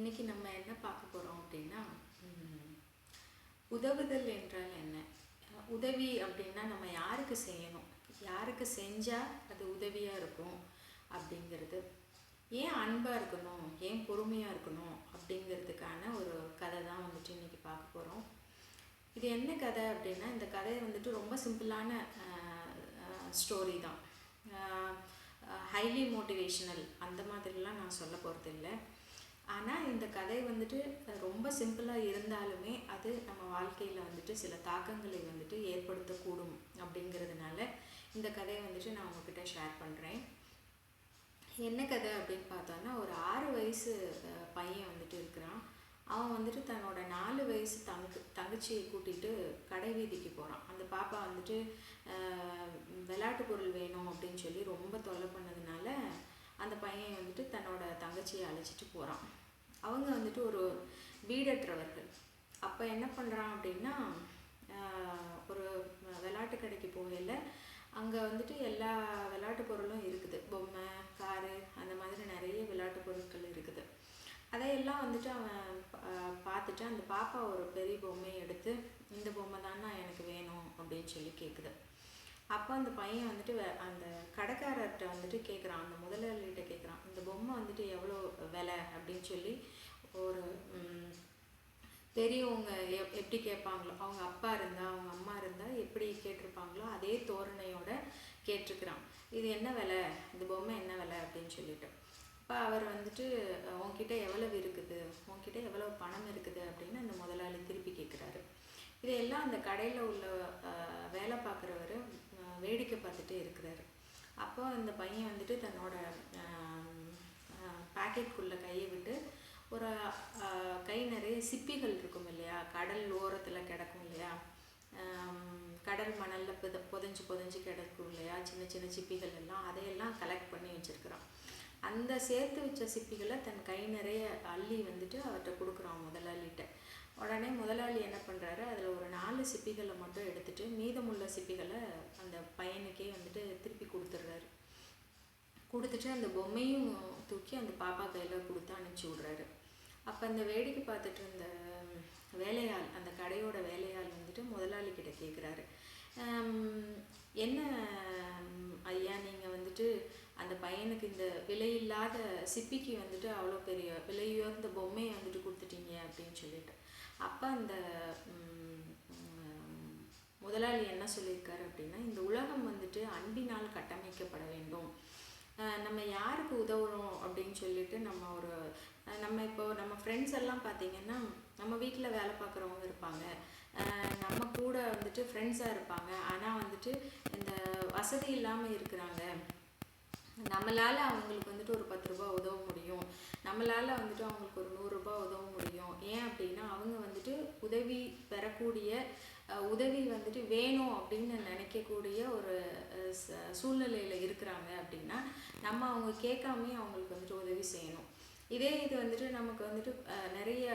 இன்னைக்கு நம்ம என்ன பார்க்க போகிறோம் அப்படின்னா ம், உதவுதல் என்றால் என்ன? உதவி அப்படின்னா நம்ம யாருக்கு செய்யணும், யாருக்கு செஞ்சால் அது உதவியாக இருக்கும் அப்படிங்கிறது. ஏன் அன்பாக இருக்கணும், ஏன் பொறுமையாக இருக்கணும் அப்படிங்கிறதுக்கான ஒரு கதை தான் வந்துட்டு இன்னைக்கு பார்க்க போகிறோம். இது என்ன கதை அப்படின்னா, இந்த கதை வந்துட்டு ரொம்ப சிம்பிளான ஸ்டோரி தான். ஹைலி மோட்டிவேஷனல் அந்த மாதிரிலாம் நான் சொல்ல போகிறது இல்லை. ஆனால் இந்த கதை வந்துட்டு ரொம்ப சிம்பிளாக இருந்தாலுமே அது நம்ம வாழ்க்கையில் வந்துட்டு சில தாக்கங்களை வந்துட்டு ஏற்படுத்தக்கூடும் அப்படிங்கிறதுனால இந்த கதையை வந்துட்டு நான் உங்ககிட்ட ஷேர் பண்ணுறேன். என்ன கதை அப்படின்னு பார்த்தோன்னா, ஒரு 6 வயசு பையன் வந்துட்டு இருக்கிறான். அவன் வந்துட்டு தன்னோட 4 வயசு தங்கச்சியை கூட்டிகிட்டு கடை வீதிக்கு போகிறான். அந்த பாப்பா வந்துட்டு விளையாட்டு பொருள் வேணும் அப்படின்னு சொல்லி ரொம்ப தொல்லை பண்ணதுனால அந்த பையன் வந்துட்டு தன்னோட தங்கச்சியை அழைச்சிட்டு போகிறான். அவங்க வந்துட்டு ஒரு வீடற்றவர்கள். அப்போ என்ன பண்ணுறான் அப்படின்னா, ஒரு விளையாட்டு கடைக்கு போகையில் அங்கே வந்துட்டு எல்லா விளையாட்டு பொருளும் இருக்குது. பொம்மை, காரு, அந்த மாதிரி நிறைய விளையாட்டு பொருட்கள் இருக்குது. அதையெல்லாம் வந்துட்டு அவன் பார்த்துட்டு அந்த பாப்பா ஒரு பெரிய பொம்மையை எடுத்து, இந்த பொம்மை தானே எனக்கு வேணும் அப்படின்னு சொல்லி கேட்குது. அப்போ அந்த பையன் வந்துட்டு அந்த கடைக்காரர்கிட்ட வந்துட்டு கேட்குறான், அந்த முதலாளிகிட்ட கேட்குறான், இந்த பொம்மை வந்துட்டு எவ்வளோ விலை அப்படின்னு சொல்லி. ஒரு பெரியவங்க எப்படி கேட்பாங்களோ, அவங்க அப்பா இருந்தால் அவங்க அம்மா இருந்தால் எப்படி கேட்டிருப்பாங்களோ அதே தோரணையோட கேட்டிருக்கிறான், இது என்ன விலை, இந்த பொம்மை என்ன விலை அப்படின்னு சொல்லிட்டு. இப்போ அவர் வந்துட்டு, உன்கிட்ட எவ்வளவு இருக்குது, உன்கிட்ட எவ்வளவு பணம் இருக்குது அப்படின்னு அந்த முதலாளி திருப்பி கேட்குறாரு. இதையெல்லாம் அந்த கடையில் உள்ள வேலை பார்க்குறவர் வேடிக்கை பார்த்துட்டு இருக்கிறாரு. அப்போ அந்த பையன் வந்துட்டு தன்னோட பாக்கெட்டுக்குள்ளே கையை விட்டு ஒரு கை நிறைய சிப்பிகள் இருக்கும் இல்லையா, கடல் ஓரத்தில் கிடக்கும் இல்லையா, கடல் மணலில் புதைஞ்சு கிடக்கும் இல்லையா, சின்ன சின்ன சிப்பிகள் எல்லாம், அதையெல்லாம் கலெக்ட் பண்ணி வச்சுருக்கிறான். அந்த சேர்த்து வச்ச சிப்பிகளை தன் கை நிறைய அள்ளி வந்துட்டு அவர்கிட்ட கொடுக்குறான் முதலாளிகிட்ட. உடனே முதலாளி என்ன பண்ணுறாரு, அதில் ஒரு 4 சிப்பிகளை மட்டும் எடுத்துகிட்டு மீதமுள்ள சிப்பிகளை அந்த பையனுக்கே வந்துட்டு திருப்பி கொடுத்துட்றாரு. கொடுத்துட்டு அந்த பொம்மையும் தூக்கி அந்த பாப்பா கையில் கொடுத்து அனுப்பிச்சி விட்றாரு. அப்போ அந்த வேடிக்கை பார்த்துட்டு இருந்த வேலையாள், அந்த கடையோட வேலையாள் வந்துட்டு முதலாளிக்கிட்ட கேட்குறாரு, என்ன ஐயா, நீங்கள் வந்துட்டு அந்த பையனுக்கு இந்த விலையில்லாத சிப்பிக்கு வந்துட்டு அவ்வளோ பெரிய விலையுயர்ந்த பொம்மையை வந்துட்டு கொடுத்துட்டீங்க அப்படின்னு சொல்லிட்டு. அப்போ அந்த முதலாளி என்ன சொல்லியிருக்காரு அப்படின்னா, இந்த உலகம் வந்துட்டு அன்பினால் கட்டமைக்கப்பட வேண்டும். நம்ம யாருக்கு உதவுறோம் அப்படின்னு சொல்லிட்டு நம்ம இப்போ நம்ம ஃப்ரெண்ட்ஸ் எல்லாம் பார்த்திங்கன்னா, நம்ம வீட்டில் வேலை பார்க்குறவங்க இருப்பாங்க, நம்ம கூட வந்துட்டு ஃப்ரெண்ட்ஸாக இருப்பாங்க. ஆனால் வந்துட்டு இந்த வசதி இல்லாமல் இருக்கிறாங்க, நம்மளால் அவங்களுக்கு வந்துட்டு ஒரு 10 ரூபா உதவ முடியும், நம்மளால் வந்துட்டு அவங்களுக்கு ஒரு 100 ரூபா உதவ முடியும். ஏன் அப்படின்னா அவங்க வந்துட்டு உதவி பெறக்கூடிய, உதவி வந்துட்டு வேணும் அப்படின்னு நினைக்கக்கூடிய ஒரு சூழ்நிலையில் இருக்கிறாங்க அப்படின்னா நம்ம அவங்க கேட்காமே அவங்களுக்கு வந்துட்டு உதவி செய்யணும். இதே இது வந்துட்டு நமக்கு வந்துட்டு நிறைய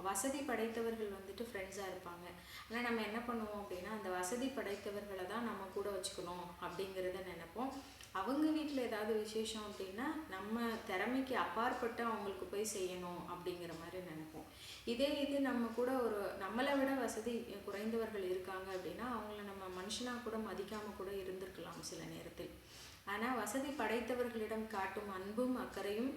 வசதி படைத்தவர்கள் வந்துட்டு ஃப்ரெண்ட்ஸாக இருப்பாங்க. ஆனால் நம்ம என்ன பண்ணுவோம் அப்படின்னா, அந்த வசதி படைத்தவர்களை தான் நம்ம கூட வச்சுக்கணும் அப்படிங்கிறத நினைப்போம். அவங்க வீட்டில் ஏதாவது விசேஷம் அப்படின்னா நம்ம திறமைக்கு அப்பாற்பட்டு அவங்களுக்கு போய் செய்யணும் அப்படிங்கிற மாதிரி நினைப்போம். இதே இது நம்ம கூட ஒரு நம்மளை விட வசதி குறைந்தவர்கள் இருக்காங்க அப்படின்னா அவங்கள நம்ம மனுஷனாக கூட மதிக்காமல் கூட இருந்திருக்கலாம் சில நேரத்தில். ஆனால் வசதி படைத்தவர்களிடம் காட்டும் அன்பும் அக்கறையும்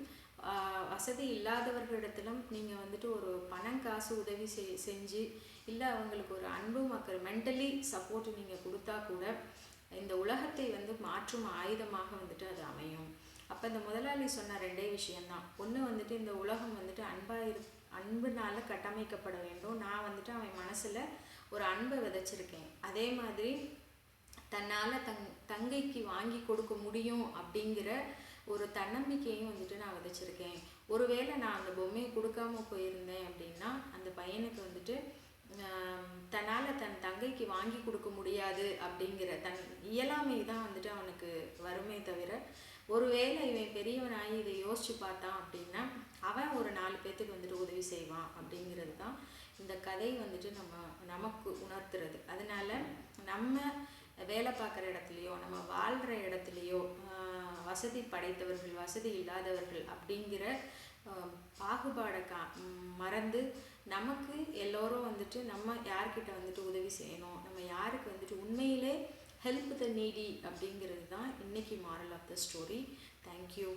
வசதி இல்லாதவர்களிடத்திலும் நீங்கள் வந்துட்டு ஒரு பணம் காசு உதவி செஞ்சு இல்லை அவங்களுக்கு ஒரு அன்பும் அக்கறை மென்டலி சப்போர்ட் நீங்கள் கொடுத்தா கூட இந்த உலகத்தை வந்து மாற்றும் ஆயுதமாக வந்துட்டு அது அமையும். அப்போ இந்த முதலாளி சொன்ன 2 விஷயம்தான். ஒன்று வந்துட்டு இந்த உலகம் வந்துட்டு அன்புனால கட்டமைக்கப்பட வேண்டும். நான் வந்துட்டு அவன் மனசில் ஒரு அன்பை விதைச்சிருக்கேன். அதே மாதிரி தன்னால் தங்கைக்கு வாங்கி கொடுக்க முடியும் அப்படிங்கிற ஒரு தன்னம்பிக்கையும் வந்துட்டு நான் விதைச்சிருக்கேன். ஒருவேளை நான் அந்த பொம்மையை கொடுக்காம போயிருந்தேன் அப்படின்னா அந்த பையனுக்கு வந்துட்டு தன்னால் தன் தங்கைக்கு வாங்கி கொடுக்க முடியாது அப்படிங்கிற தன் இயலாமை தான் வந்துட்டு அவனுக்கு வருமே தவிர, ஒருவேளை இவன் பெரியவனாகி இதை யோசிச்சு பார்த்தான் அப்படின்னா அவன் ஒரு 4 பேத்துக்கு வந்துட்டு உதவி செய்வான் அப்படிங்கிறது தான் இந்த கதை வந்துட்டு நமக்கு உணர்த்துறது. அதனால நம்ம வேலை பார்க்குற இடத்துலையோ நம்ம வாழ்கிற இடத்துலையோ வசதி படைத்தவர்கள் வசதி இல்லாதவர்கள் அப்படிங்கிற பாகுபாடை மறந்து நமக்கு எல்லோரும் வந்துட்டு நம்ம யார்கிட்ட வந்துட்டு உதவி செய்யணும், நம்ம யாருக்கு வந்துட்டு உண்மையிலே ஹெல்ப் த நீடி அப்படிங்கிறது தான் இன்றைக்கி moral of the story. Thank you.